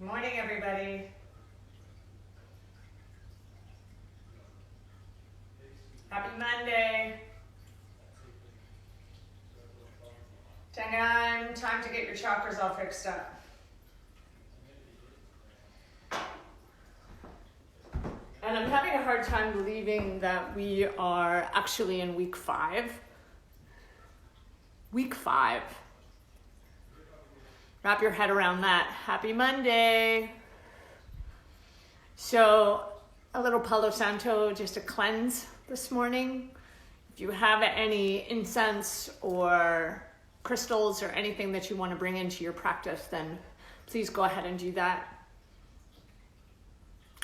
Good morning, everybody. Happy Monday. Time to get your chakras all fixed up. And I'm having a hard time believing that we are actually in week 5. Week 5. Wrap your head around that. Happy Monday. So a little Palo Santo, just a cleanse this morning. If you have any incense or crystals or anything that you want to bring into your practice, then please go ahead and do that.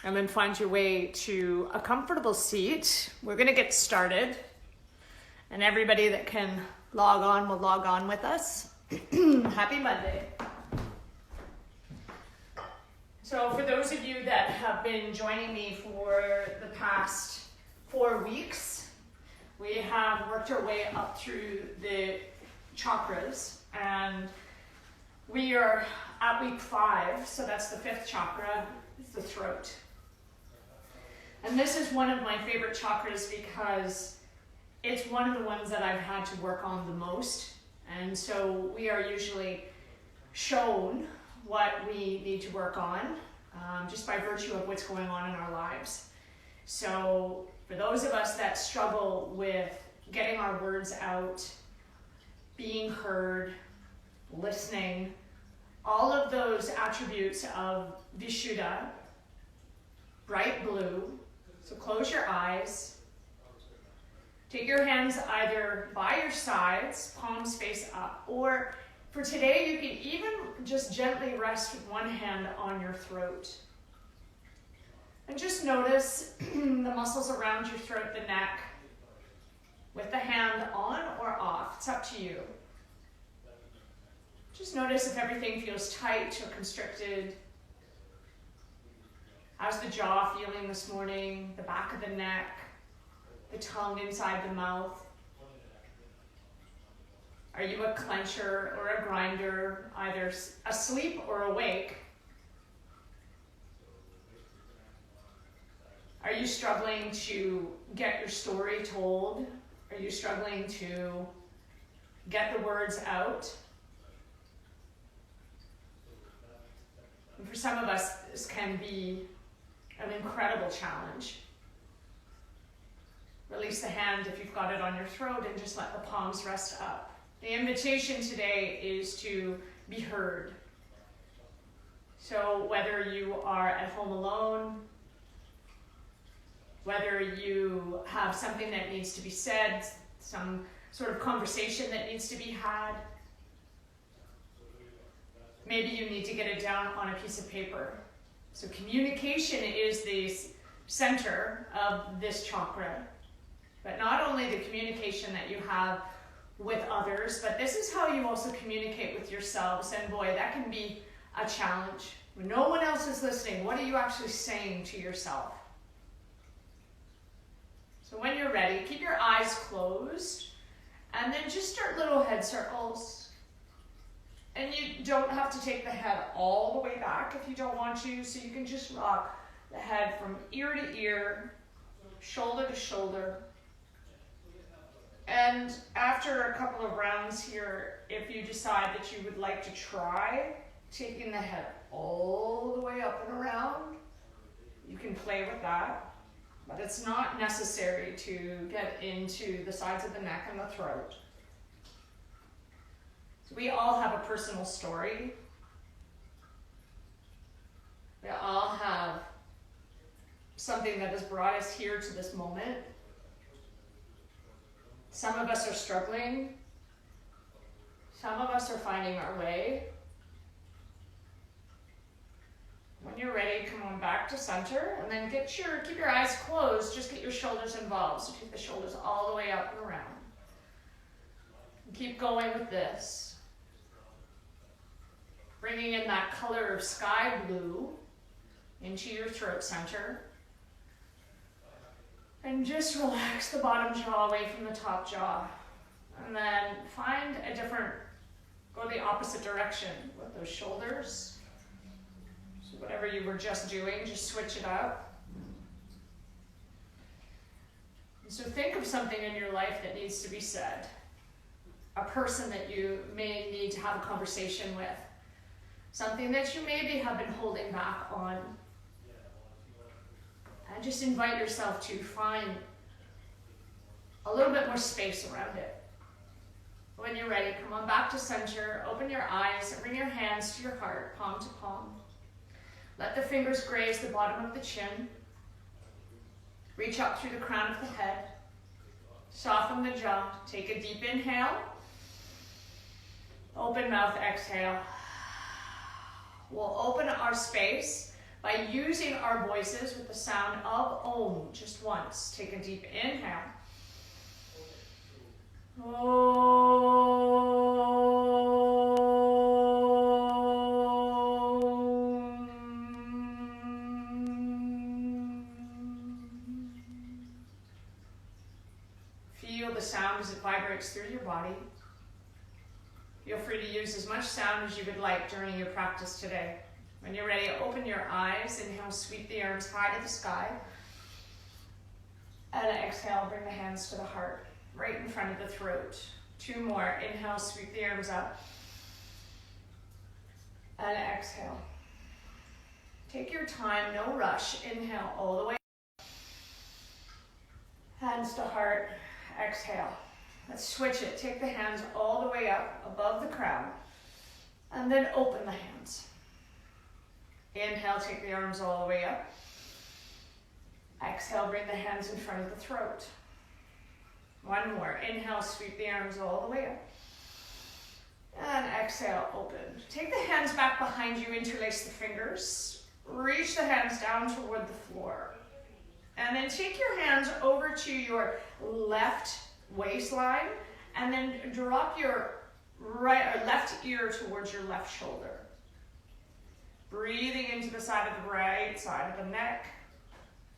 And then find your way to a comfortable seat. We're going to get started. And everybody that can log on will log on with us. Happy Monday. So for those of you that have been joining me for the past 4 weeks, we have worked our way up through the chakras, and we are at week 5, so that's the 5th chakra, it's the throat. And this is one of my favorite chakras because it's one of the ones that I've had to work on the most, and so we are usually shown what we need to work on just by virtue of what's going on in our lives. So for those of us that struggle with getting our words out, being heard, listening, all of those attributes of Vishuddha, bright blue. So close your eyes. Take your hands either by your sides, palms face up, or for today you can even just gently rest one hand on your throat. And just notice the muscles around your throat, the neck, with the hand on or off. It's up to you. Just notice if everything feels tight or constricted. How's the jaw feeling this morning? The back of the neck, the tongue inside the mouth. Are you a clencher or a grinder, either asleep or awake? Are you struggling to get your story told? Are you struggling to get the words out? And for some of us, this can be an incredible challenge. Release the hand if you've got it on your throat and just let the palms rest up. The invitation today is to be heard. So whether you are at home alone, whether you have something that needs to be said, some sort of conversation that needs to be had, maybe you need to get it down on a piece of paper. So communication is the center of this chakra. But not only the communication that you have with others, but this is how you also communicate with yourselves. And boy, that can be a challenge. When no one else is listening, what are you actually saying to yourself? So when you're ready, keep your eyes closed and then just start little head circles. And you don't have to take the head all the way back if you don't want to, so you can just rock the head from ear to ear, shoulder to shoulder. And after a couple of rounds here, if you decide that you would like to try taking the head all the way up and around, you can play with that. But it's not necessary to get into the sides of the neck and the throat. So we all have a personal story. We all have something that has brought us here to this moment. Some of us are struggling. Some of us are finding our way. When you're ready, come on back to center, and then keep your eyes closed, just get your shoulders involved. So take the shoulders all the way up and around. And keep going with this. Bringing in that color of sky blue into your throat center. And just relax the bottom jaw away from the top jaw. And then find a different, go the opposite direction with those shoulders. So you were just doing, just switch it up. So think of something in your life that needs to be said. A person that you may need to have a conversation with. Something that you maybe have been holding back on. And just invite yourself to find a little bit more space around it. When you're ready, come on back to center, open your eyes, bring your hands to your heart, palm to palm. Let the fingers graze the bottom of the chin. Reach up through the crown of the head. Soften the jaw. Take a deep inhale. Open mouth, exhale. We'll open our space by using our voices with the sound of Om just once. Take a deep inhale. Feel the sound as it vibrates through your body. Feel free to use as much sound as you would like during your practice today. When you're ready, open your eyes. Inhale, sweep the arms high to the sky. And exhale, bring the hands to the heart, right in front of the throat. 2 more. Inhale, sweep the arms up. And exhale. Take your time, no rush. Inhale all the way. Hands to heart. Exhale. Let's switch it. Take the hands all the way up above the crown. And then open the hands. Inhale, take the arms all the way up. Exhale, bring the hands in front of the throat. 1 more. Inhale, sweep the arms all the way up. And exhale, open. Take the hands back behind you, interlace the fingers. Reach the hands down toward the floor. And then take your hands over to your left waistline, and then drop your right or left ear towards your left shoulder. Breathing into the side of the right side of the neck,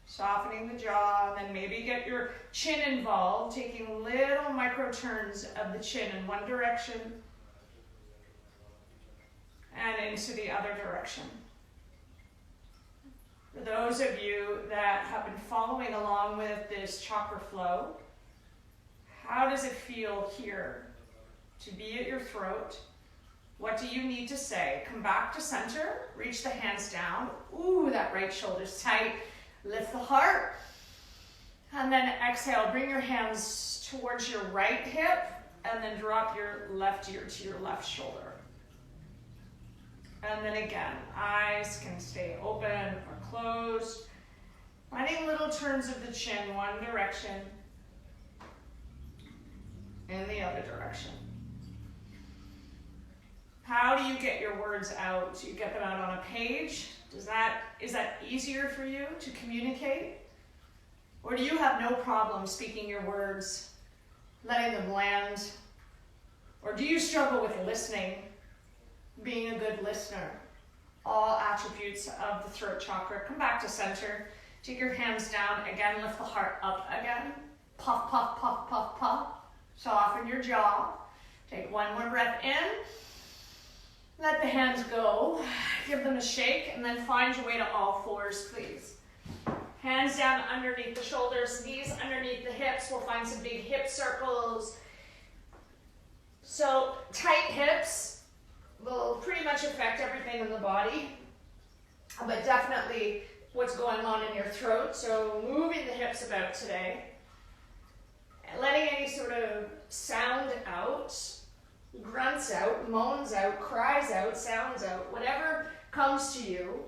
softening the jaw, and then maybe get your chin involved, taking little micro turns of the chin in one direction and into the other direction. For those of you that have been following along with this chakra flow, how does it feel here to be at your throat? What do you need to say? Come back to center, reach the hands down. Ooh, that right shoulder's tight. Lift the heart. And then exhale, bring your hands towards your right hip and then drop your left ear to your left shoulder. And then again, eyes can stay open or closed. Finding little turns of the chin, one direction and the other direction. How do you get your words out? Do you get them out on a page? Is that easier for you to communicate? Or do you have no problem speaking your words, letting them land? Or do you struggle with listening, being a good listener? All attributes of the throat chakra. Come back to center. Take your hands down. Again, lift the heart up again. Puff, puff, puff, puff, puff. Soften your jaw. Take 1 more breath in. Let the hands go. Give them a shake and then find your way to all fours, please. Hands down underneath the shoulders, knees underneath the hips. We'll find some big hip circles. So tight hips will pretty much affect everything in the body, but definitely what's going on in your throat. So moving the hips about today. Letting any sort of sound out, grunts out, moans out, cries out, sounds out, whatever comes to you.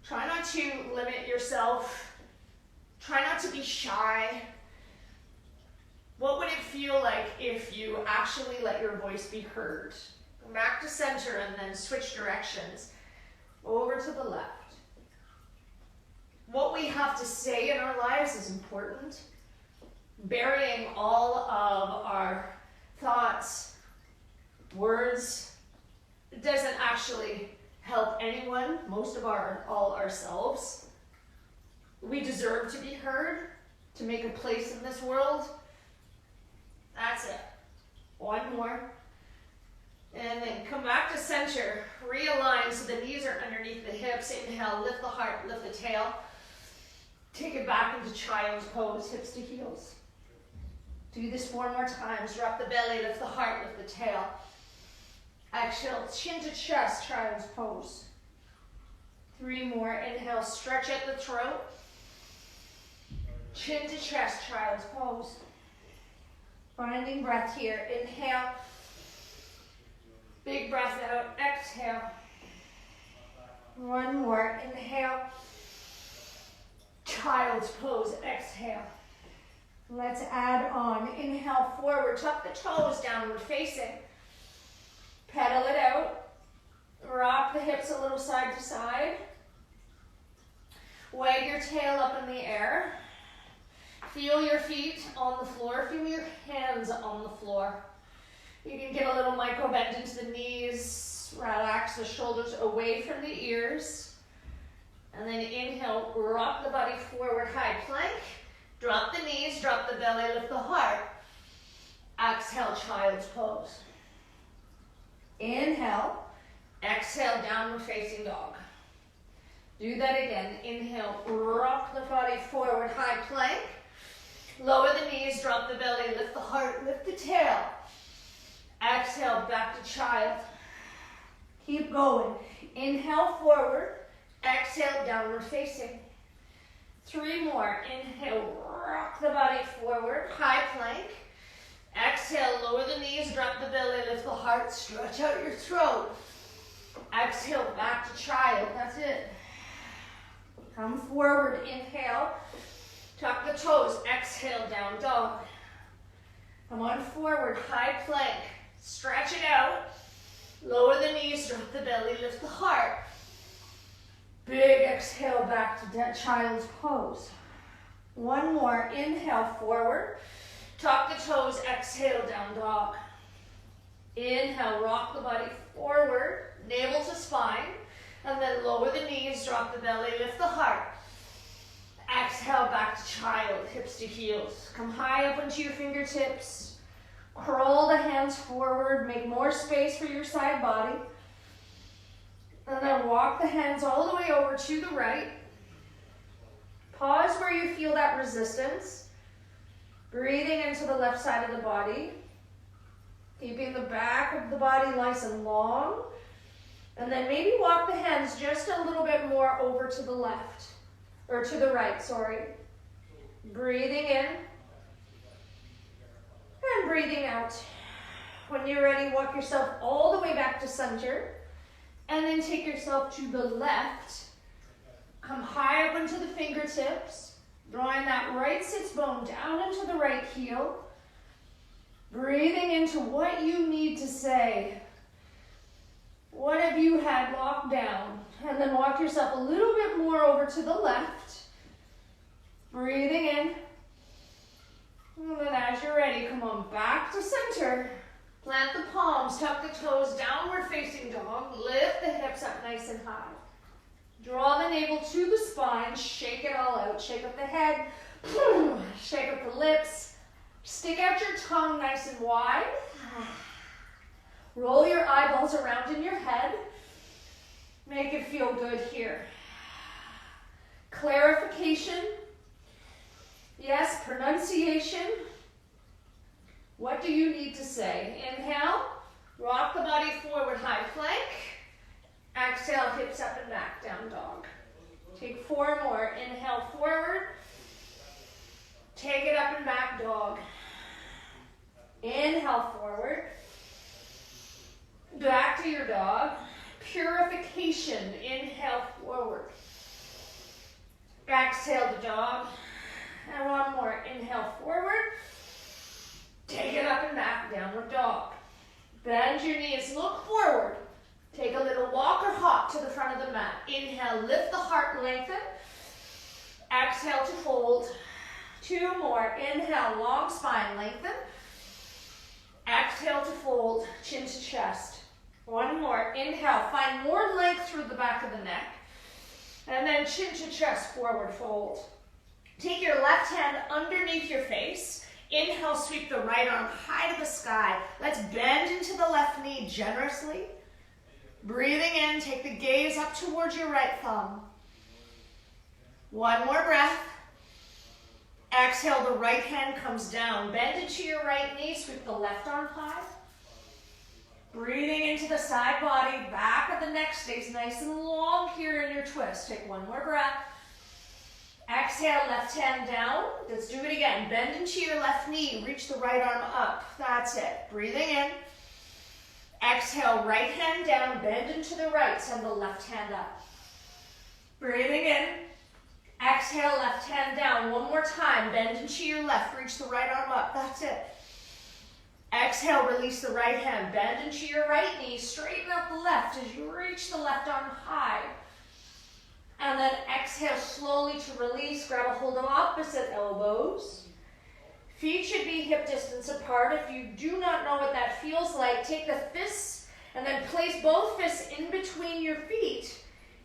Try not to limit yourself. Try not to be shy. What would it feel like if you actually let your voice be heard? Come back to center and then switch directions. Over to the left. What we have to say in our lives is important. Burying all of our thoughts, words, doesn't actually help anyone, all ourselves. We deserve to be heard, to make a place in this world. That's it. 1 more. And then come back to center. Realign so the knees are underneath the hips. hips. Inhale, lift the heart, lift the tail. Take it back into child's pose, hips to heels. Do this 4 more times. Drop the belly, lift the heart, lift the tail. Exhale, chin to chest, child's pose. 3 more. Inhale, stretch at the throat. Chin to chest, child's pose. Finding breath here. Inhale. Big breath out. Exhale. 1 more. Inhale. Child's pose. Exhale. Let's add on. Inhale, forward. Tuck the toes, downward facing. Pedal it out. Rock the hips a little side to side. Wag your tail up in the air. Feel your feet on the floor. Feel your hands on the floor. You can get a little micro bend into the knees. Relax the shoulders away from the ears. And then inhale, rock the body forward, high plank. Drop the knees, drop the belly, lift the heart. Exhale, child's pose. Inhale, exhale, downward facing dog. Do that again. Inhale, rock the body forward, high plank. Lower the knees, drop the belly, lift the heart, lift the tail. Exhale, back to child. Keep going. Inhale, forward. Exhale, downward facing. 3 more. Inhale, rock the body forward, high plank. Exhale, lower the knees, drop the belly, lift the heart, stretch out your throat. Exhale, back to child. That's it. Come forward. Inhale. Tuck the toes. Exhale, down dog. Come on forward, high plank. Stretch it out. Lower the knees, drop the belly, lift the heart. Big exhale back to child's pose. 1 more. Inhale, forward. Tuck the toes. Exhale, down dog. Inhale, rock the body forward. Navel to spine. And then lower the knees, drop the belly, lift the heart. Exhale, back to child, hips to heels. Come high up into your fingertips. Crawl the hands forward. Make more space for your side body. And then walk the hands all the way over to the right. Pause where you feel that resistance. Breathing into the left side of the body. Keeping the back of the body nice and long. And then maybe walk the hands just a little bit more over to the left. Or to the right, sorry. Breathing in. And breathing out. When you're ready, walk yourself all the way back to center. And then take yourself to the left. Come high up into the fingertips. Drawing that right sits bone down into the right heel. Breathing into what you need to say. What have you had locked down? And then walk yourself a little bit more over to the left. Breathing in. And then as you're ready, come on back to center. Plant the palms, tuck the toes, downward facing dog. Lift the hips up nice and high. Draw the navel to the spine. Shake it all out. Shake up the head. Shake up the lips. Stick out your tongue nice and wide. Roll your eyeballs around in your head. Make it feel good here. Clarification. Yes, pronunciation. What do you need to say? Inhale, rock the body forward, high plank. Exhale, hips up and back, down dog. Take 4 more. Inhale, forward. Take it up and back, dog. Inhale, forward. Back to your dog. Purification. Inhale, forward. Exhale to dog. And 1 more. Inhale, forward. Take it up and back, downward dog. Bend your knees, look forward. Take a little walk or hop to the front of the mat. Inhale, lift the heart, lengthen. Exhale to fold. 2 more. Inhale, long spine, lengthen. Exhale to fold, chin to chest. 1 more. Inhale, find more length through the back of the neck. And then chin to chest, forward fold. Take your left hand underneath your face. Inhale, sweep the right arm high to the sky. Let's bend into the left knee generously. Breathing in, take the gaze up towards your right thumb. One more breath. Exhale, the right hand comes down. Bend into your right knee, sweep the left arm high. Breathing into the side body, back of the neck stays nice and long here in your twist. Take one more breath. Exhale, left hand down. Let's do it again. Bend into your left knee, reach the right arm up. That's it. Breathing in. Exhale, right hand down, bend into the right, send the left hand up. Breathing in. Exhale, left hand down. One more time, bend into your left, reach the right arm up. That's it. Exhale, release the right hand, bend into your right knee, straighten out the left as you reach the left arm high. And then exhale slowly to release, grab a hold of opposite elbows. Feet should be hip distance apart. If you do not know what that feels like, take the fists and then place both fists in between your feet.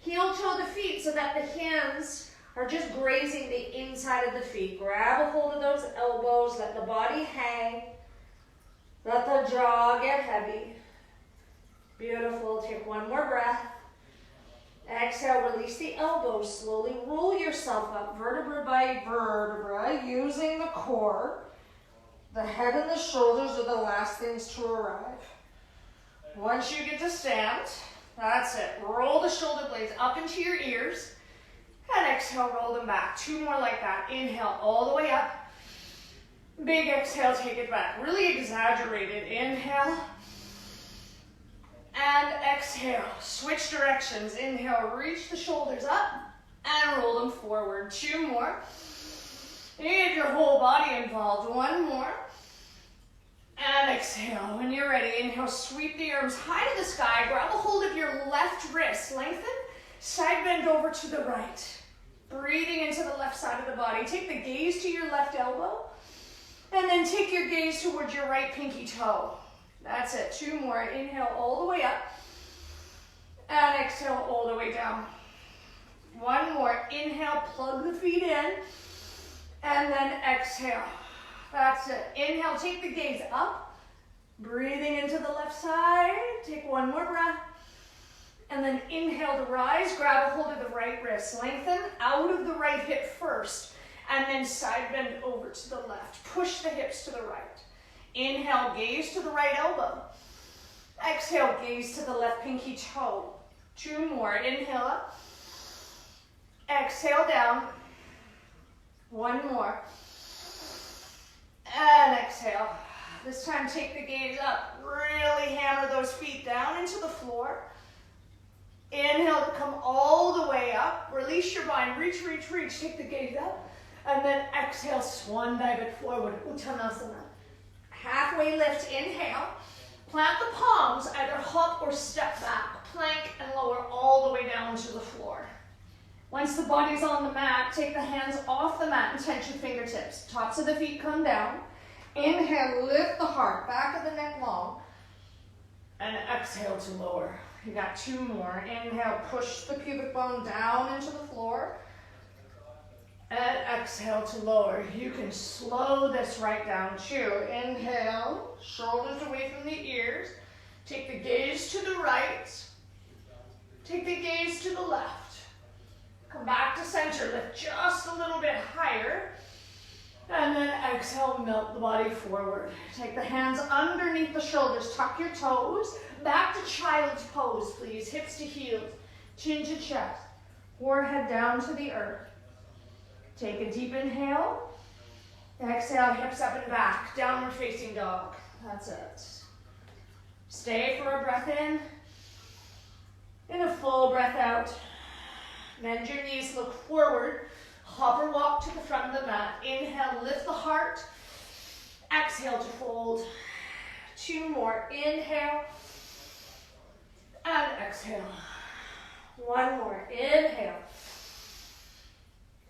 Heel toe the feet so that the hands are just grazing the inside of the feet. Grab a hold of those elbows, let the body hang. Let the jaw get heavy. Beautiful. Take one more breath. Exhale, release the elbows. Slowly roll yourself up, vertebra by vertebra, using the core. The head and the shoulders are the last things to arrive. Once you get to stand, that's it. Roll the shoulder blades up into your ears. And exhale, roll them back. Two more like that. Inhale all the way up. Big exhale, take it back. Really exaggerated. Inhale. And exhale. Switch directions. Inhale, reach the shoulders up and roll them forward. Two more. You get your whole body involved. One more. And exhale. When you're ready, inhale, sweep the arms high to the sky. Grab a hold of your left wrist. Lengthen. Side bend over to the right. Breathing into the left side of the body. Take the gaze to your left elbow. And then take your gaze towards your right pinky toe. That's it. Two more. Inhale all the way up. And exhale all the way down. One more. Inhale, plug the feet in. And then exhale. That's it. Inhale, take the gaze up. Breathing into the left side. Take one more breath. And then inhale to rise. Grab a hold of the right wrist. Lengthen out of the right hip first. And then side bend over to the left. Push the hips to the right. Inhale, gaze to the right elbow. Exhale, gaze to the left pinky toe. Two more. Inhale up. Exhale down. One more. And exhale. This time take the gaze up. Really hammer those feet down into the floor. Inhale to come all the way up. Release your bind. Reach, reach, reach. Take the gaze up. And then exhale, swan dive it forward. Uttanasana. Halfway lift. Inhale. Plant the palms. Either hop or step back. Plank and lower all the way down to the floor. Once the body's on the mat, take the hands off the mat and tension fingertips. Tops of the feet come down. Inhale, lift the heart, back of the neck long. And exhale to lower. You got two more. Inhale, push the pubic bone down into the floor. And exhale to lower. You can slow this right down too. Inhale, shoulders away from the ears. Take the gaze to the right. Take the gaze to the left. Come back to center, lift just a little bit higher. And then exhale, melt the body forward. Take the hands underneath the shoulders, tuck your toes. Back to child's pose, please. Hips to heels, chin to chest, forehead down to the earth. Take a deep inhale. Exhale, hips up and back, downward facing dog. That's it. Stay for a breath in. And a full breath out. Bend your knees, look forward. Hop or walk to the front of the mat. Inhale, lift the heart. Exhale to fold. Two more. Inhale. And exhale. One more. Inhale.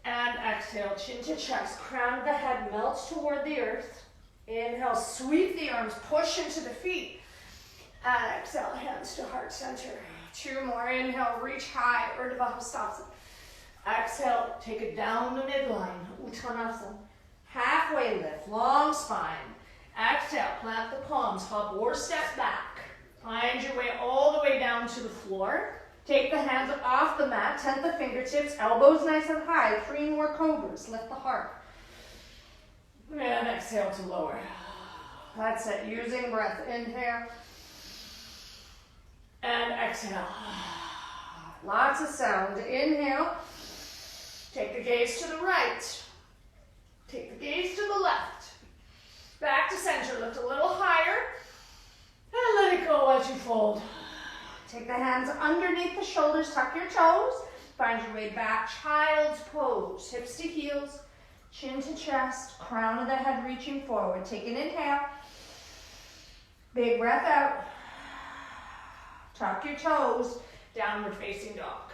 And exhale. Chin to chest. Crown of the head melts toward the earth. Inhale, sweep the arms, push into the feet. And exhale, hands to heart center. Two more. Inhale, reach high, Urdhva Hastasana. Exhale, take it down the midline, Uttanasana. Halfway lift, long spine. Exhale, plant the palms, hop or step back. Find your way all the way down to the floor. Take the hands off the mat, tent the fingertips, elbows nice and high. 3 more cobras, lift the heart. And exhale to lower. That's it, using breath. Inhale. And exhale. Lots of sound. Inhale. Take the gaze to the right. Take the gaze to the left. Back to center, lift a little higher. And let it go as you fold. Take the hands underneath the shoulders, tuck your toes. Find your way back, child's pose. Hips to heels, chin to chest, crown of the head reaching forward. Take an inhale. Big breath out. Tuck your toes, downward facing dog.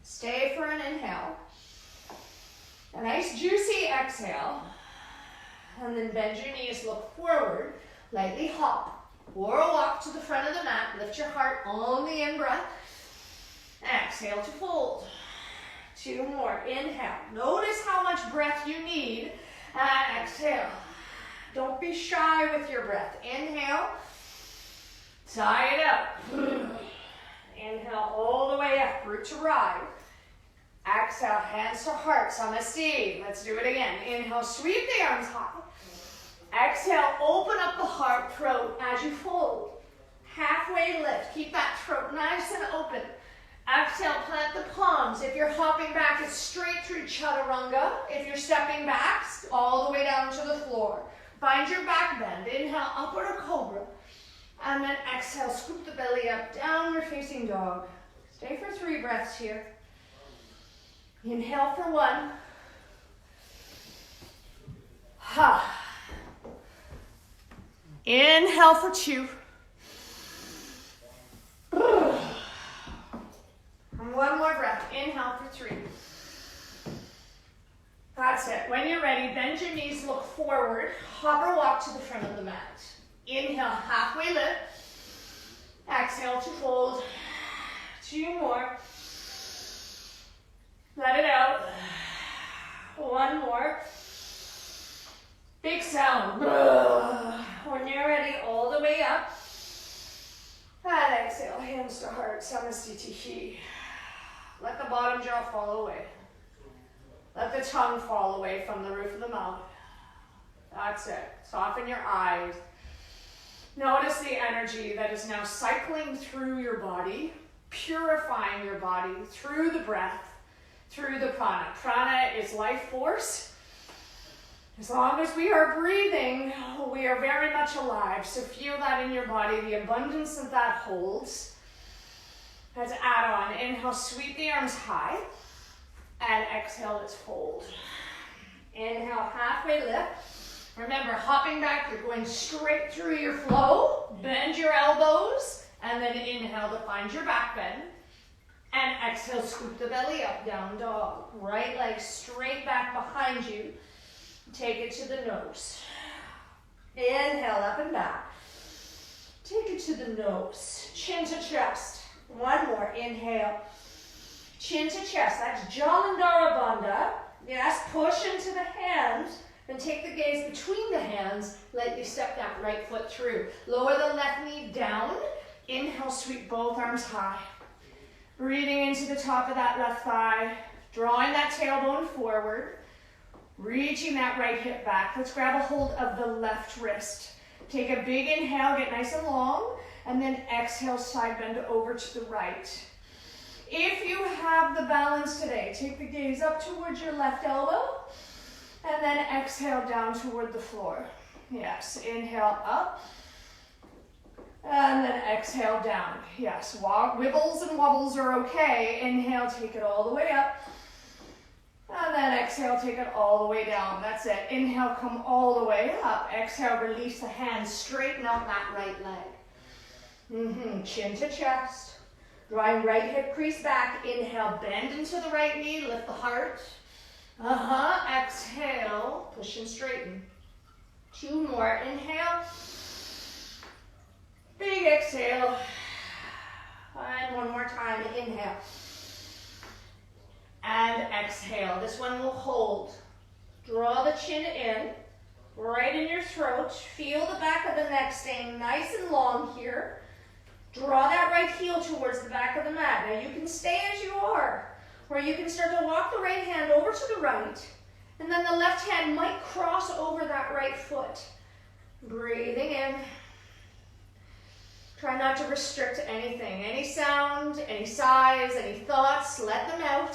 Stay for an inhale. A nice juicy exhale. And then bend your knees, look forward, lightly hop. Or walk to the front of the mat. Lift your heart on the in-breath. Exhale to fold. 2 more. Inhale. Notice how much breath you need. And exhale. Don't be shy with your breath. Inhale. Sigh it out. Inhale all the way up. Root to ride. Exhale. Hands to heart. Samasthi. Let's do it again. Inhale. Sweep the arms high. Exhale, open up the heart, throat as you fold. Halfway lift. Keep that throat nice and open. Exhale, plant the palms. If you're hopping back, it's straight through chaturanga. If you're stepping back, all the way down to the floor. Find your back bend. Inhale, upward cobra. And then exhale, scoop the belly up, downward facing dog. Stay for 3 breaths here. Inhale for 1. Ha. Inhale for 2. And 1 more breath. Inhale for 3. That's it. When you're ready, bend your knees, look forward. Hop or walk to the front of the mat. Inhale, halfway lift. Exhale to fold. 2 more. Let it out. 1 more. Big sound. When you're ready, all the way up. And exhale, hands to heart, Samasthiti. Let the bottom jaw fall away. Let the tongue fall away from the roof of the mouth. That's it. Soften your eyes. Notice the energy that is now cycling through your body, purifying your body through the breath, through the prana. Prana is life force. As long as we are breathing, we are very much alive. So feel that in your body, the abundance that that holds. Let's add on. Inhale, sweep the arms high. And exhale, let's fold. Inhale, halfway lift. Remember, hopping back, you're going straight through your flow. Bend your elbows. And then inhale to find your back bend. And exhale, scoop the belly up, down dog. Right leg straight back behind you. Take it to the nose. Inhale, up and back. Take it to the nose. Chin to chest. 1 more. Inhale. Chin to chest. That's Jalandhara Bandha. Yes, push into the hands. Then take the gaze between the hands. Lightly step that right foot through. Lower the left knee down. Inhale, sweep both arms high. Breathing into the top of that left thigh. Drawing that tailbone forward. Reaching that right hip back. Let's grab a hold of the left wrist. Take a big inhale, get nice and long, and then exhale, side bend over to the right. If you have the balance today, take the gaze up towards your left elbow, and then exhale down toward the floor. Yes, inhale up, and then exhale down. Yes, wibbles and wobbles are okay. Inhale, take it all the way up. And then exhale, take it all the way down. That's it. Inhale, come all the way up. Exhale, release the hands. Straighten out that right leg. Chin to chest. Drawing right hip crease back. Inhale, bend into the right knee. Lift the heart. Exhale, push and straighten. 2 more. Inhale. Big exhale. And 1 more time. Inhale. And exhale. This one will hold. Draw the chin in. right in your throat. Feel the back of the neck staying nice and long here. Draw that right heel towards the back of the mat. Now you can stay as you are, or you can start to walk the right hand over to the right, and then the left hand might cross over that right foot. Breathing in. Try not to restrict anything. Any sound, any size, any thoughts, let them out.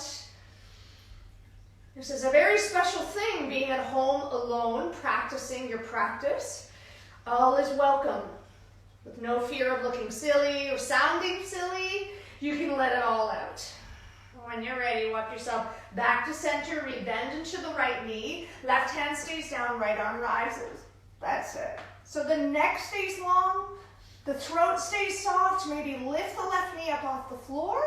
This is a very special thing, being at home alone, practicing your practice. All is welcome. With no fear of looking silly or sounding silly, you can let it all out. When you're ready, walk yourself back to center, rebend into the right knee. Left hand stays down, right arm rises. That's it. So the neck stays long, the throat stays soft. Maybe lift the left knee up off the floor,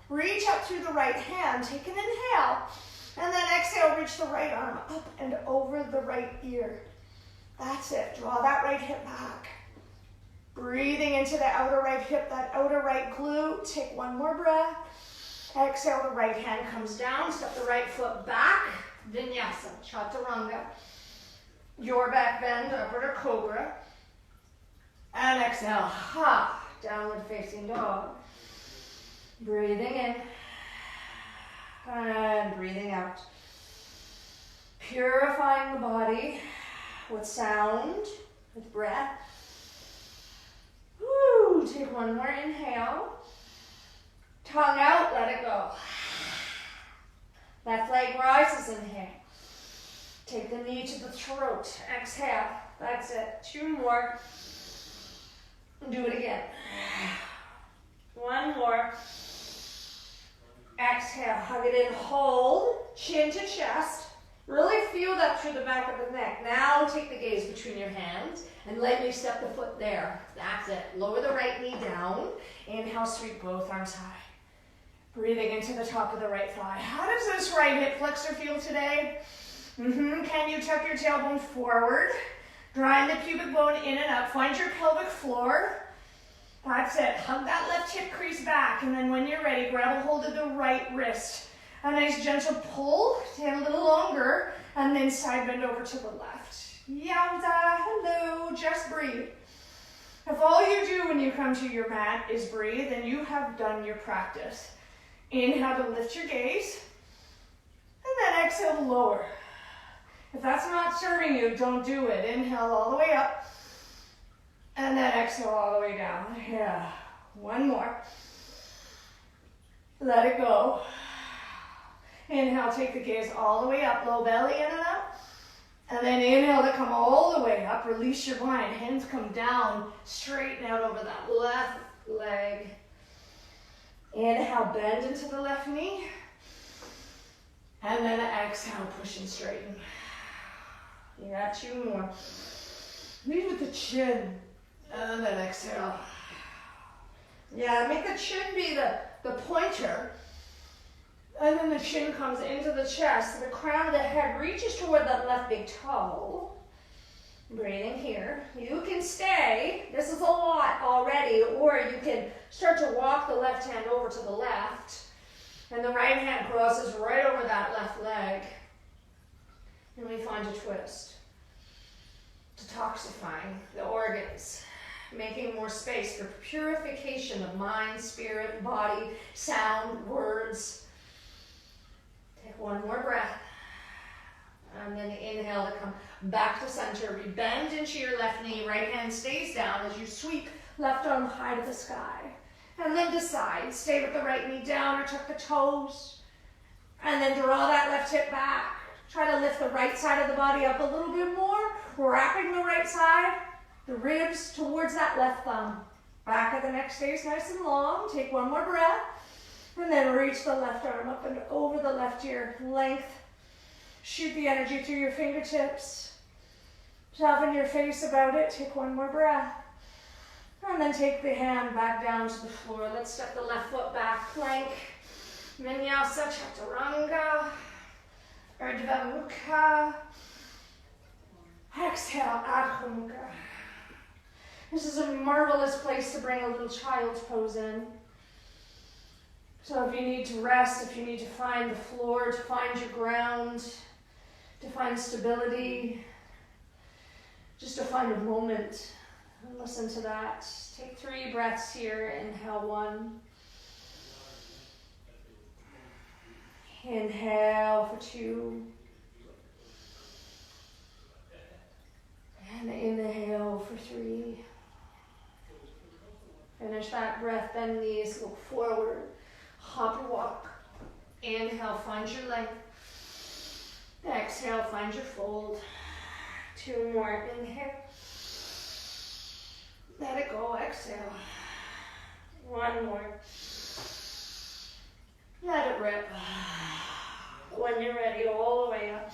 reach up through the right hand, take an inhale, and then exhale, reach the right arm up and over the right ear. That's it. Draw that right hip back. Breathing into the outer right hip, that outer right glute. Take one more breath. Exhale, the right hand comes down. Step the right foot back. Vinyasa, Chaturanga. Your back bend, upward cobra. And exhale, ha, downward facing dog. Breathing in. And breathing out. Purifying the body with sound, with breath. Woo, take one more inhale. Tongue out, let it go. Left leg rises, inhale. Take the knee to the throat, exhale. That's it, 2 more. Do it again. 1 more. Exhale, hug it in, hold, chin to chest. Really feel that through the back of the neck. Now take the gaze between your hands and lightly step the foot there. That's it. Lower the right knee down. Inhale, sweep both arms high. Breathing into the top of the right thigh. How does this right hip flexor feel today? Can you tuck your tailbone forward? Drawing the pubic bone in and up. Find your pelvic floor. That's it. Hug that left hip crease back, and then when you're ready, grab a hold of the right wrist. A nice gentle pull, stand a little longer, and then side bend over to the left. Yowza, hello, just breathe. If all you do when you come to your mat is breathe, then you have done your practice. Inhale to lift your gaze, and then exhale to lower. If that's not serving you, don't do it. Inhale all the way up, and then exhale all the way down. Yeah, 1 more. Let it go. Inhale, take the gaze all the way up, low belly in and up. And then inhale to come all the way up, release your bind. Hands come down, straighten out over that left leg. Inhale, bend into the left knee. And then exhale, push and straighten. You got 2 more. Lead with the chin. And then exhale. Yeah, make the chin be the pointer. And then the chin comes into the chest. The crown of the head reaches toward that left big toe. Breathing here. You can stay. This is a lot already. Or you can start to walk the left hand over to the left. And the right hand crosses right over that left leg. And we find a twist. Detoxifying the organs. Making more space for purification of mind, spirit, body, sound, words. Take 1 more breath. And then inhale to come back to center. Bend into your left knee. Right hand stays down as you sweep left arm high to the sky. And then decide. Stay with the right knee down or tuck the toes. And then draw that left hip back. Try to lift the right side of the body up a little bit more. Wrapping the right side. The ribs towards that left thumb. Back of the neck stays nice and long. Take 1 more breath. And then reach the left arm up and over the left ear. Length. Shoot the energy through your fingertips. Soften your face about it. Take 1 more breath. And then take the hand back down to the floor. Let's step the left foot back. Plank. Vinyasa Chaturanga. Urdhva Mukha. Exhale, Adho Mukha. This is a marvelous place to bring a little child's pose in. So if you need to rest, if you need to find the floor, to find your ground, to find stability, just to find a moment and listen to that. Take 3 breaths here. Inhale 1. Inhale for 2. And inhale for 3. Finish that breath, bend knees, look forward, hop or walk. Inhale, find your length. Exhale, find your fold. 2 more, inhale. Let it go, exhale. 1 more. Let it rip. When you're ready, all the way up.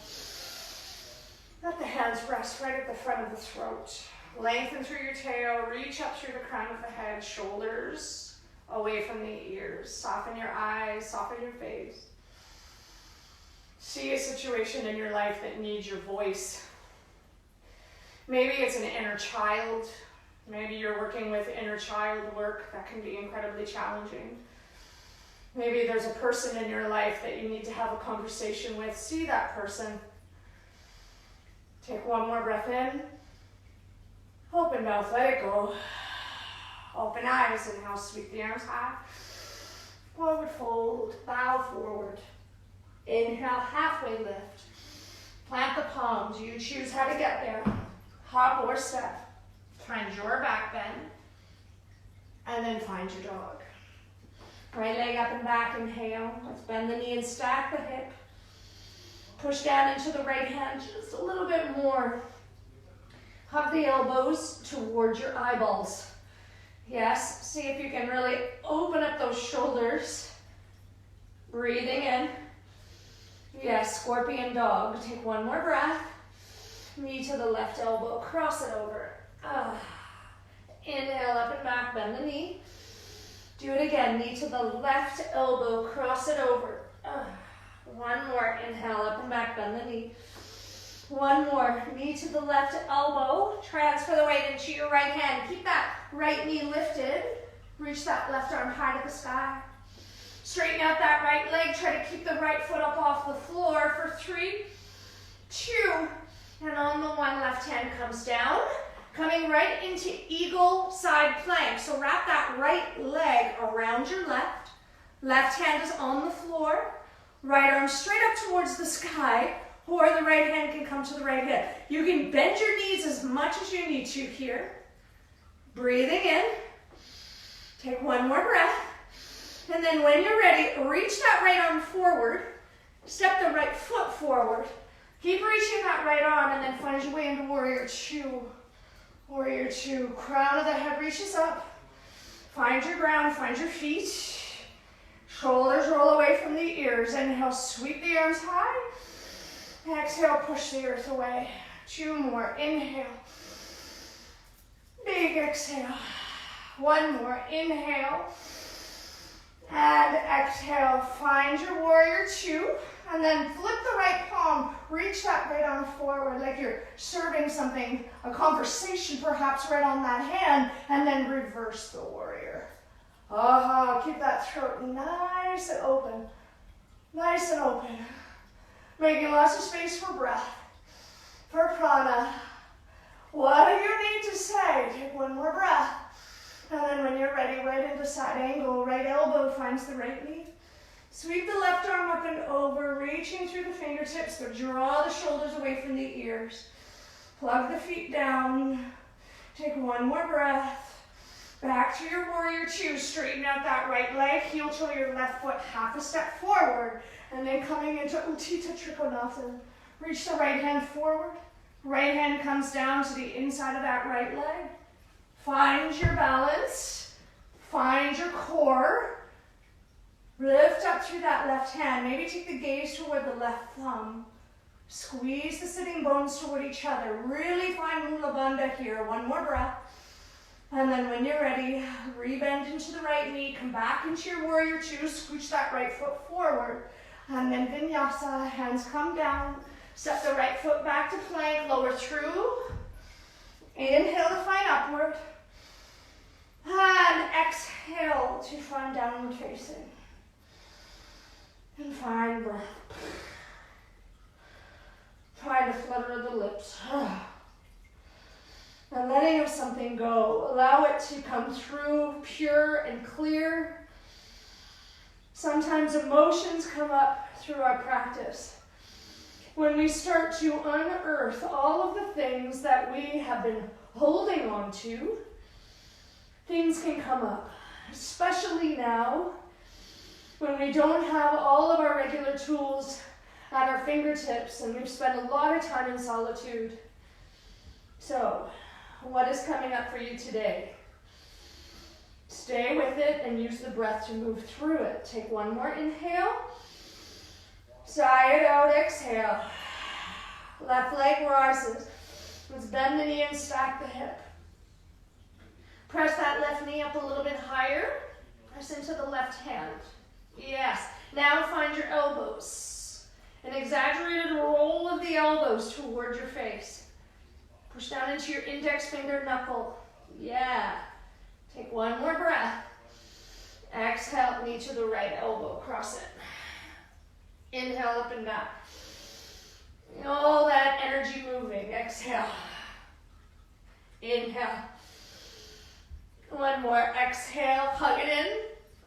Let the hands rest right at the front of the throat. Lengthen through your tail, reach up through the crown of the head, shoulders away from the ears. Soften your eyes, soften your face. See a situation in your life that needs your voice. Maybe it's an inner child. Maybe you're working with inner child work. That can be incredibly challenging. Maybe there's a person in your life that you need to have a conversation with. See that person. Take 1 more breath in. Open mouth, let it go. Open eyes, inhale, sweep the arms high. Forward fold, bow forward. Inhale, halfway lift. Plant the palms, you choose how to get there. Hop or step. Find your back bend. And then find your dog. Right leg up and back, inhale. Let's bend the knee and stack the hip. Push down into the right hand just a little bit more. Hug the elbows towards your eyeballs. Yes, see if you can really open up those shoulders. Breathing in. Yes, scorpion dog. Take 1 more breath. Knee to the left elbow, cross it over. Inhale, up and back, bend the knee. Do it again, knee to the left elbow, cross it over. 1 more, inhale, up and back, bend the knee. 1 more, knee to the left elbow, transfer the weight into your right hand. Keep that right knee lifted. Reach that left arm high to the sky. Straighten out that right leg, try to keep the right foot up off the floor for 3, 2, and on the 1, left hand comes down. Coming right into eagle side plank. So wrap that right leg around your left. Left hand is on the floor. Right arm straight up towards the sky, or the right hand can come to the right hip. You can bend your knees as much as you need to here. Breathing in. Take 1 more breath. And then when you're ready, reach that right arm forward. Step the right foot forward. Keep reaching that right arm and then find your way into warrior 2. Warrior 2, crown of the head reaches up. Find your ground, find your feet. Shoulders roll away from the ears. Inhale, sweep the arms high. Exhale, push the earth away. 2 more, inhale. Big exhale. 1 more, inhale. And exhale, find your warrior 2. And then flip the right palm, reach that right arm forward like you're serving something, a conversation perhaps right on that hand, and then reverse the warrior. Keep that throat nice and open. Nice and open. Making lots of space for breath, for prana. What do you need to say? Take 1 more breath. And then when you're ready, right into side angle, right elbow finds the right knee. Sweep the left arm up and over, reaching through the fingertips, but draw the shoulders away from the ears. Plug the feet down. Take 1 more breath. Back to your warrior 2. Straighten out that right leg. Heel toe your left foot half a step forward. And then coming into Utthita Trikonasana. Reach the right hand forward. Right hand comes down to the inside of that right leg. Find your balance. Find your core. Lift up through that left hand. Maybe take the gaze toward the left thumb. Squeeze the sitting bones toward each other. Really find Mula Bandha here. 1 more breath. And then when you're ready, rebend into the right knee. Come back into your warrior 2. Scooch that right foot forward. And then vinyasa. Hands come down. Step the right foot back to plank. Lower through. Inhale to find upward. And exhale to find downward facing. And find breath. Try to flutter the lips. something go. Allow it to come through pure and clear. Sometimes emotions come up through our practice. When we start to unearth all of the things that we have been holding on to, things can come up, especially now when we don't have all of our regular tools at our fingertips and we've spent a lot of time in solitude. So, what is coming up for you today? Stay with it and use the breath to move through it. Take one more inhale. Sigh it out, exhale. Left leg rises. Let's bend the knee and stack the hip. Press that left knee up a little bit higher. Press into the left hand. Yes. Now find your elbows. An exaggerated roll of the elbows toward your face. Push down into your index finger knuckle. Yeah. Take one more breath. Exhale, knee to the right elbow, cross it. Inhale, up and back. All that energy moving. Exhale. Inhale. One more. Exhale, hug it in.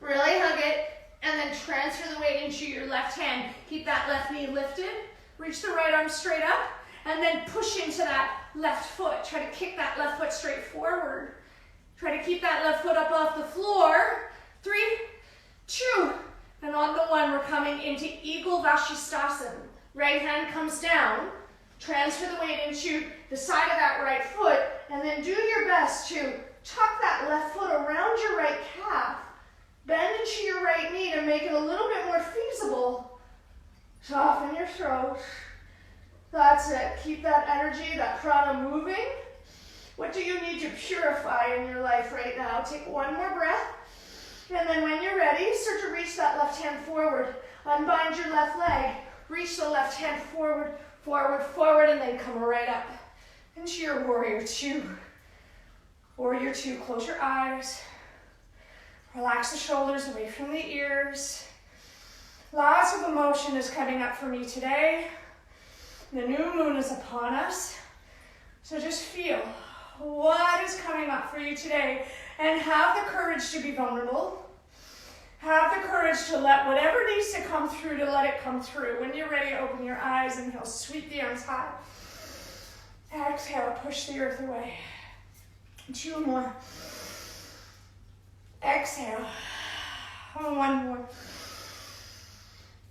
Really hug it. And then transfer the weight into your left hand. Keep that left knee lifted. Reach the right arm straight up. And then push into that left foot. Try to kick that left foot straight forward. Try to keep that left foot up off the floor. 3, 2, and on the 1, we're coming into Eagle Vashisthasana. Right hand comes down. Transfer the weight into the side of that right foot, and then do your best to tuck that left foot around your right calf. Bend into your right knee to make it a little bit more feasible. Soften your throat. That's it. Keep that energy, that prana moving. What do you need to purify in your life right now? Take one more breath. And then when you're ready, start to reach that left hand forward. Unbind your left leg. Reach the left hand forward, forward, forward, and then come right up into your warrior 2. Warrior 2, close your eyes. Relax the shoulders away from the ears. Lots of emotion is coming up for me today. The new moon is upon us. So just feel what is coming up for you today and have the courage to be vulnerable. Have the courage to let whatever needs to come through, to let it come through. When you're ready, open your eyes, inhale, sweep the arms high. Exhale, push the earth away. 2 more. Exhale. 1 more.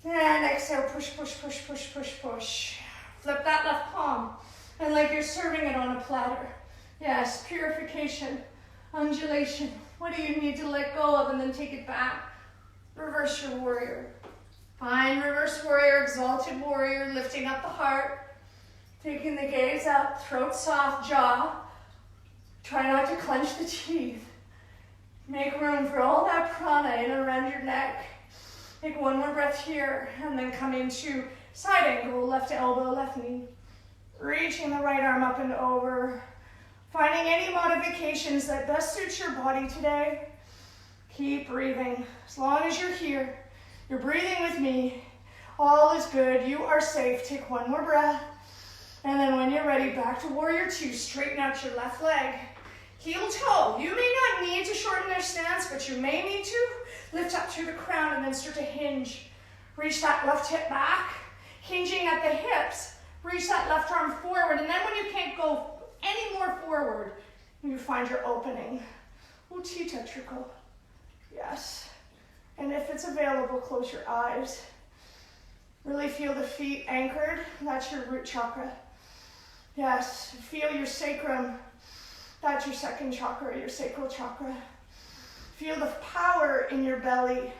And exhale, push, push, push, push, push, push. Flip that left palm. And like you're serving it on a platter. Yes, purification, undulation. What do you need to let go of and then take it back? Reverse your warrior. Find reverse warrior, exalted warrior, lifting up the heart. Taking the gaze up, throat soft, jaw. Try not to clench the teeth. Make room for all that prana in and around your neck. Take one more breath here and then come into side angle, left elbow, left knee. Reaching the right arm up and over. Finding any modifications that best suits your body today. Keep breathing. As long as you're here, you're breathing with me, all is good. You are safe. Take one more breath. And then when you're ready, back to warrior 2. Straighten out your left leg. Heel toe. You may not need to shorten your stance, but you may need to lift up through the crown and then start to hinge. Reach that left hip back. Hinging at the hips. Reach that left arm forward, and then when you can't go any more forward, you find your opening. Utthita Triko. Yes. And if it's available, close your eyes. Really feel the feet anchored. That's your root chakra. Yes. Feel your sacrum. That's your second chakra, your sacral chakra. Feel the power in your belly.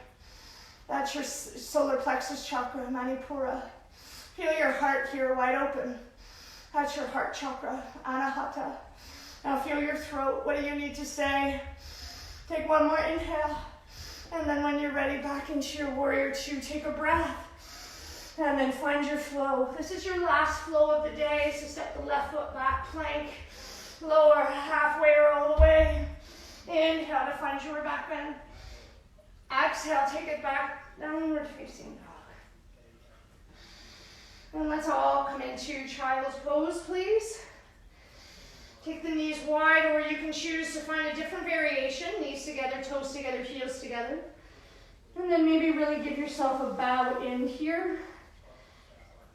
That's your solar plexus chakra, Manipura. Feel your heart here wide open. That's your heart chakra, Anahata. Now feel your throat. What do you need to say? Take one more inhale. And then when you're ready, back into your warrior 2. Take a breath. And then find your flow. This is your last flow of the day. So step the left foot back, plank. Lower halfway or all the way. Inhale to find your back bend. Exhale, take it back. Downward facing dog. And let's all come into child's pose, please. Kick the knees wide, or you can choose to find a different variation. Knees together, toes together, heels together. And then maybe really give yourself a bow in here.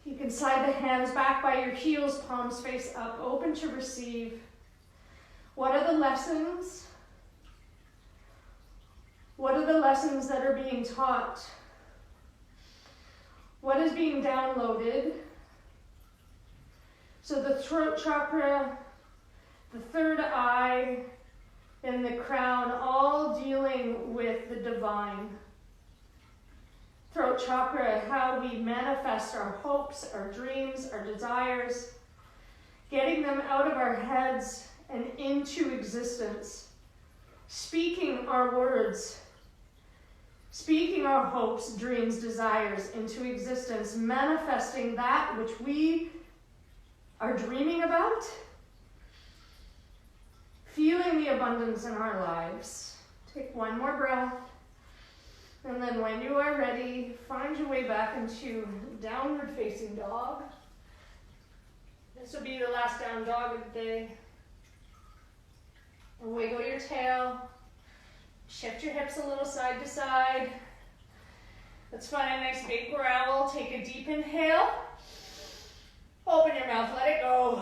You can slide the hands back by your heels, palms face up, open to receive. What are the lessons? What are the lessons that are being taught? What is being downloaded? So the throat chakra, the third eye, and the crown, all dealing with the divine. Throat chakra, how we manifest our hopes, our dreams, our desires, getting them out of our heads and into existence. Speaking our words, speaking our hopes, dreams, desires into existence, manifesting that which we are dreaming about, feeling the abundance in our lives. Take one more breath. And then when you are ready, find your way back into downward facing dog. This will be the last down dog of the day. And wiggle your tail. Shift your hips a little side to side. Let's find a nice big growl. Take a deep inhale. Open your mouth, let it go.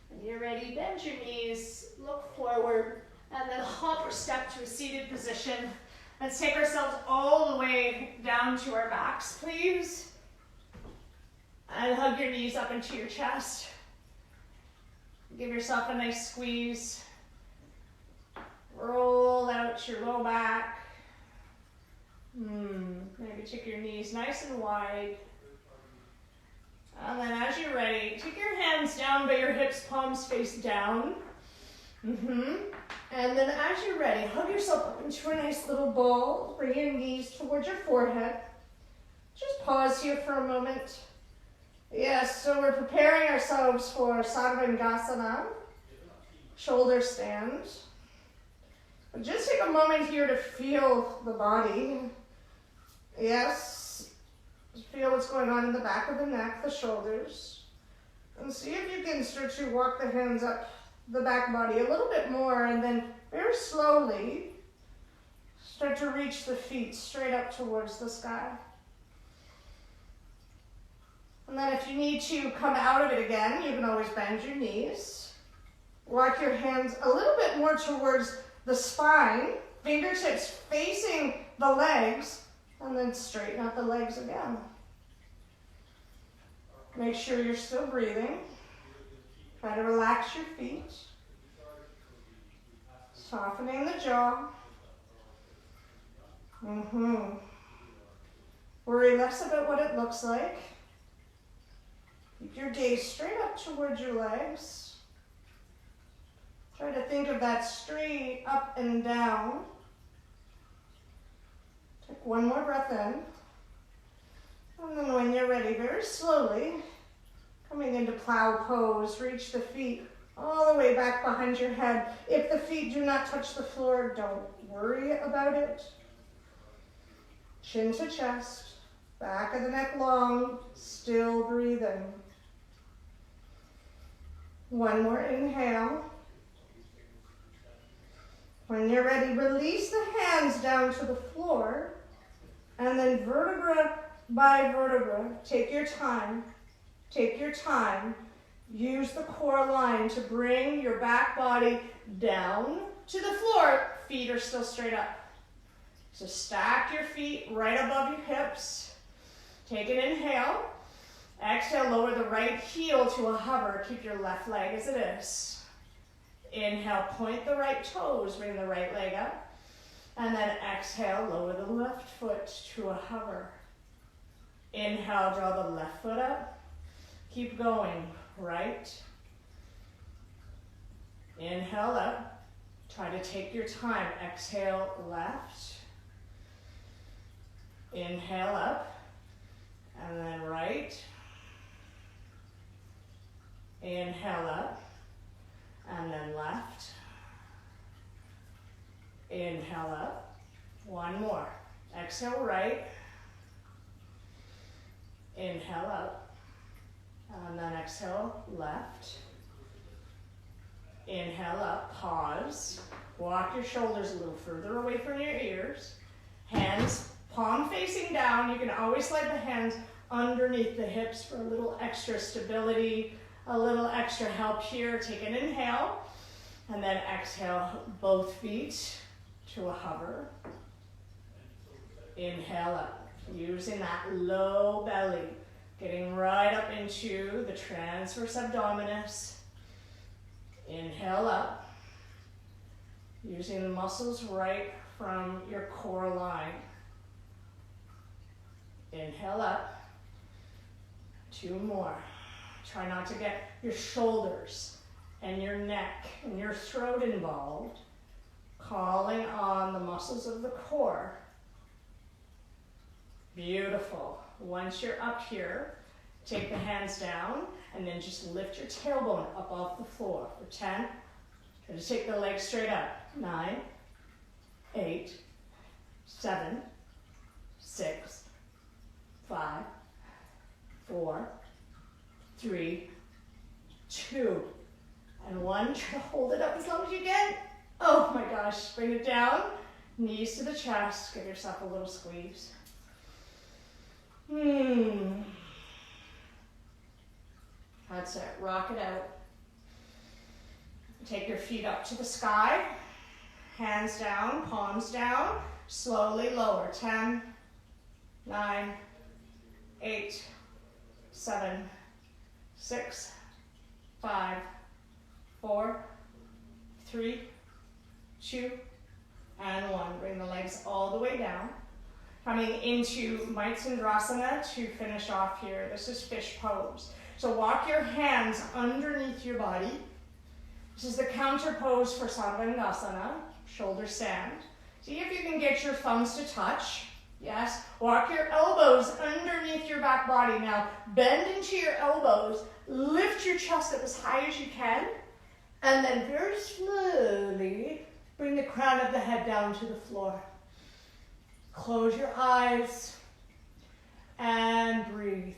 When you're ready, bend your knees, look forward. And then hop or step to a seated position. Let's take ourselves all the way down to our backs, please. And hug your knees up into your chest. Give yourself a nice squeeze. Roll out your low back. Maybe take your knees nice and wide. And then as you're ready, take your hands down by your hips, palms face down. And then as you're ready, hug yourself up into a nice little ball. Bring your knees towards your forehead. Just pause here for a moment. Yes, so we're preparing ourselves for Sarvangasana, shoulder stand. But just take a moment here to feel the body. Yes, feel what's going on in the back of the neck, the shoulders. And see if you can start to walk the hands up the back body a little bit more, and then very slowly start to reach the feet straight up towards the sky. And then if you need to come out of it again, you can always bend your knees. Walk your hands a little bit more towards the spine, fingertips facing the legs, and then straighten out the legs again. Make sure you're still breathing. Try to relax your feet. Softening the jaw. Worry less about what it looks like. Keep your gaze straight up towards your legs. Try to think of that straight up and down. Take one more breath in. And then when you're ready, very slowly, coming into plow pose, reach the feet all the way back behind your head. If the feet do not touch the floor, don't worry about it. Chin to chest, back of the neck long, still breathing. One more inhale. When you're ready, release the hands down to the floor, and then vertebra by vertebra, take your time. Take your time. Use the core line to bring your back body down to the floor. Feet are still straight up. So stack your feet right above your hips. Take an inhale. Exhale, lower the right heel to a hover. Keep your left leg as it is. Inhale, point the right toes, bring the right leg up. And then exhale, lower the left foot to a hover. Inhale, draw the left foot up. Keep going, right. Inhale up. Try to take your time. Exhale, left. Inhale up. And then right. Inhale up. And then left. Inhale up. One more. Exhale, right. Inhale up. And then exhale, left. Inhale up, pause. Walk your shoulders a little further away from your ears. Hands palm facing down. You can always slide the hands underneath the hips for a little extra stability, a little extra help here. Take an inhale, and then exhale both feet to a hover. Inhale up, using that low belly, getting right up into the transverse abdominis. Inhale up, using the muscles right from your core line. Inhale up, 2 more. Try not to get your shoulders and your neck and your throat involved, calling on the muscles of the core. Beautiful. Once you're up here, take the hands down and then just lift your tailbone up off the floor for 10. Try to take the legs straight up. 9, 8, 7, 6, 5, 4, 3, 2, and 1. Try to hold it up as long as you can. Oh my gosh, bring it down. Knees to the chest. Give yourself a little squeeze. That's it. Rock it out. Take your feet up to the sky. Hands down, palms down. Slowly lower. 10, 9, 8, 7, 6, 5, 4, 3, 2, and 1. Bring the legs all the way down. Coming into Maitsundrasana to finish off here. This is fish pose. So walk your hands underneath your body. This is the counter pose for Sarvangasana. Shoulders stand. See if you can get your thumbs to touch. Yes. Walk your elbows underneath your back body. Now bend into your elbows. Lift your chest up as high as you can. And then very slowly bring the crown of the head down to the floor. Close your eyes and breathe.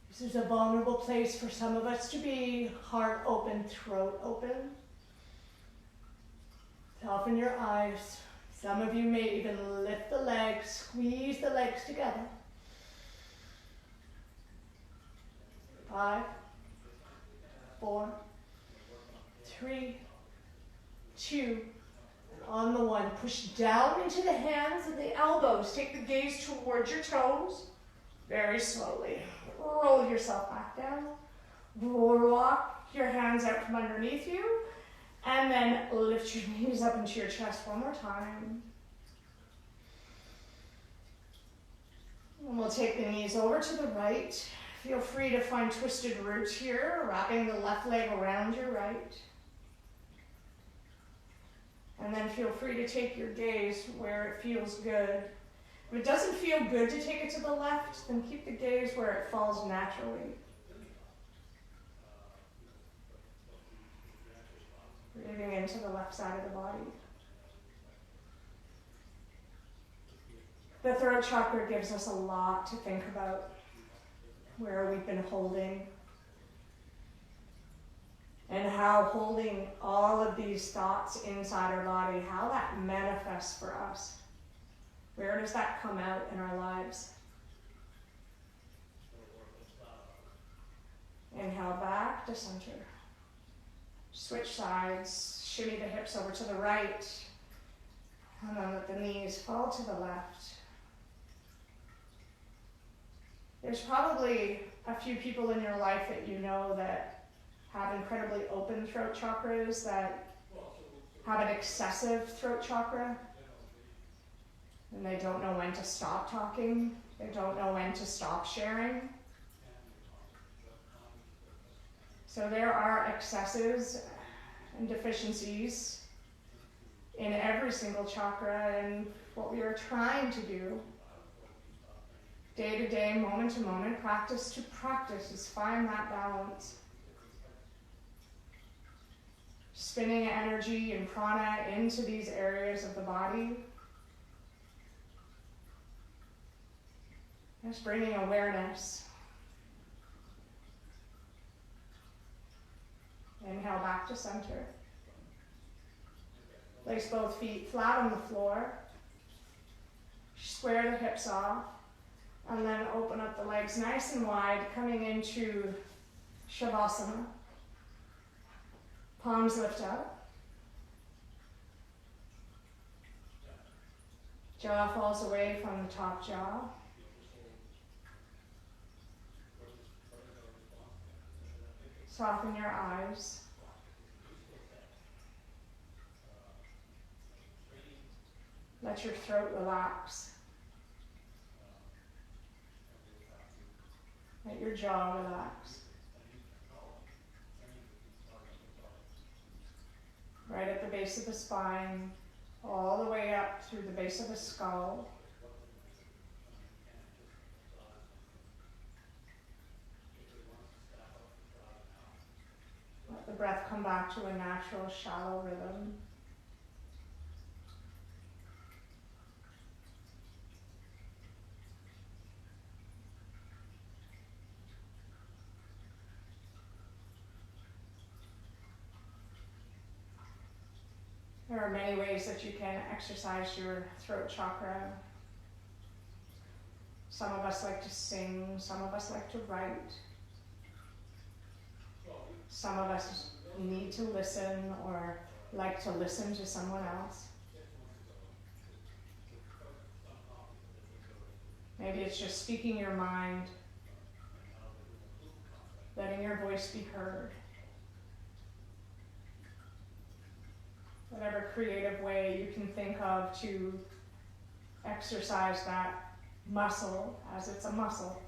This is a vulnerable place for some of us to be. Heart open, throat open. Soften your eyes. Some of you may even lift the legs, squeeze the legs together. 5, 4, 3, 2, on the 1. Push down into the hands and the elbows. Take the gaze towards your toes. Very slowly. Roll yourself back down. Walk your hands out from underneath you. And then lift your knees up into your chest one more time. And we'll take the knees over to the right. Feel free to find twisted roots here, wrapping the left leg around your right. And then feel free to take your gaze where it feels good. If it doesn't feel good to take it to the left, then keep the gaze where it falls naturally. Breathing into the left side of the body. The throat chakra gives us a lot to think about. Where we've been holding. And how holding all of these thoughts inside our body, how that manifests for us. Where does that come out in our lives? Inhale back to center. Switch sides, shimmy the hips over to the right, and then let the knees fall to the left. There's probably a few people in your life that you know that have incredibly open throat chakras, that have an excessive throat chakra, and they don't know when to stop talking, they don't know when to stop sharing. So there are excesses and deficiencies in every single chakra, and what we are trying to do day to day, moment to moment, practice to practice is find that balance. Spinning energy and prana into these areas of the body. Just bringing awareness. Inhale back to center. Place both feet flat on the floor. Square the hips off. And then open up the legs nice and wide, coming into Shavasana. Palms lift up. Jaw falls away from the top jaw. Soften your eyes. Let your throat relax. Let your jaw relax. Right at the base of the spine, all the way up through the base of the skull. Let the breath come back to a natural, shallow rhythm. There are many ways that you can exercise your throat chakra. Some of us like to sing, some of us like to write. Some of us need to listen or like to listen to someone else. Maybe it's just speaking your mind, letting your voice be heard. Whatever creative way you can think of to exercise that muscle, as it's a muscle.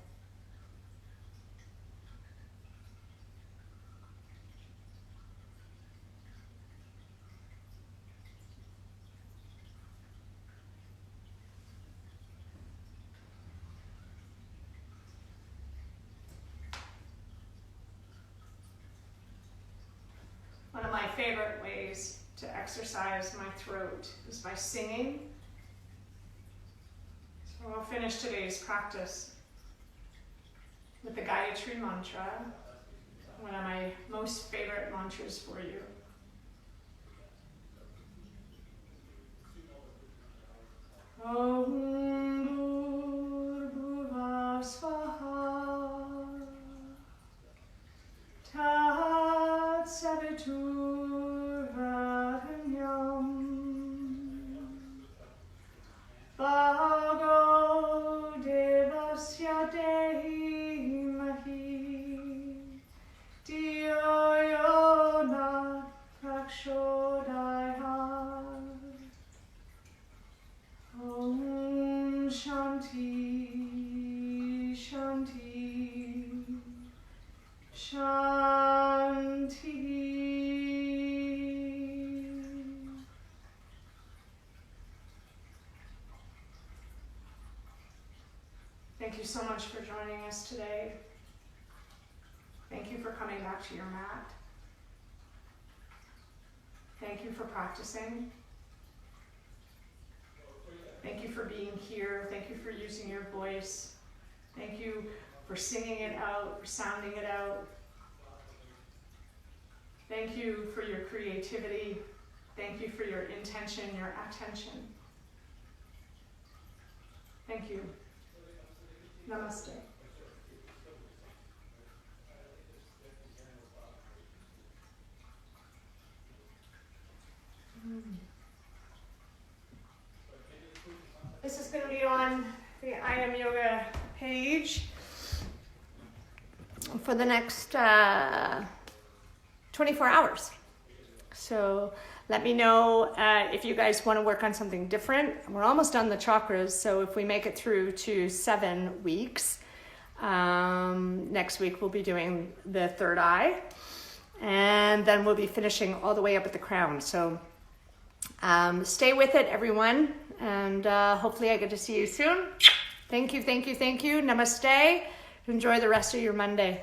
One of my favorite ways to exercise my throat is by singing. So we'll finish today's practice with the Gayatri Mantra, one of my most favorite mantras for you. Om Bhurbhuvah Swaha Tat Saviturvarenyam Bhargo Devasya Dehimahi Dhiyo Yo Na Prachodayat. Om Shanti Shanti Shanti. Thank you so much for joining us today. Thank you for coming back to your mat. Thank you for practicing. Thank you for being here. Thank you for using your voice. Thank you for singing it out, for sounding it out. Thank you for your creativity. Thank you for your intention, your attention. Thank you. Namaste. This is going to be on the I Am Yoga page for the next 24 hours. So let me know if you guys want to work on something different. We're almost done the chakras, so if we make it through to 7 weeks, next week we'll be doing the third eye, and then we'll be finishing all the way up at the crown. So stay with it, everyone, and hopefully I get to see you soon. Thank you, thank you, thank you. Namaste. Enjoy the rest of your Monday.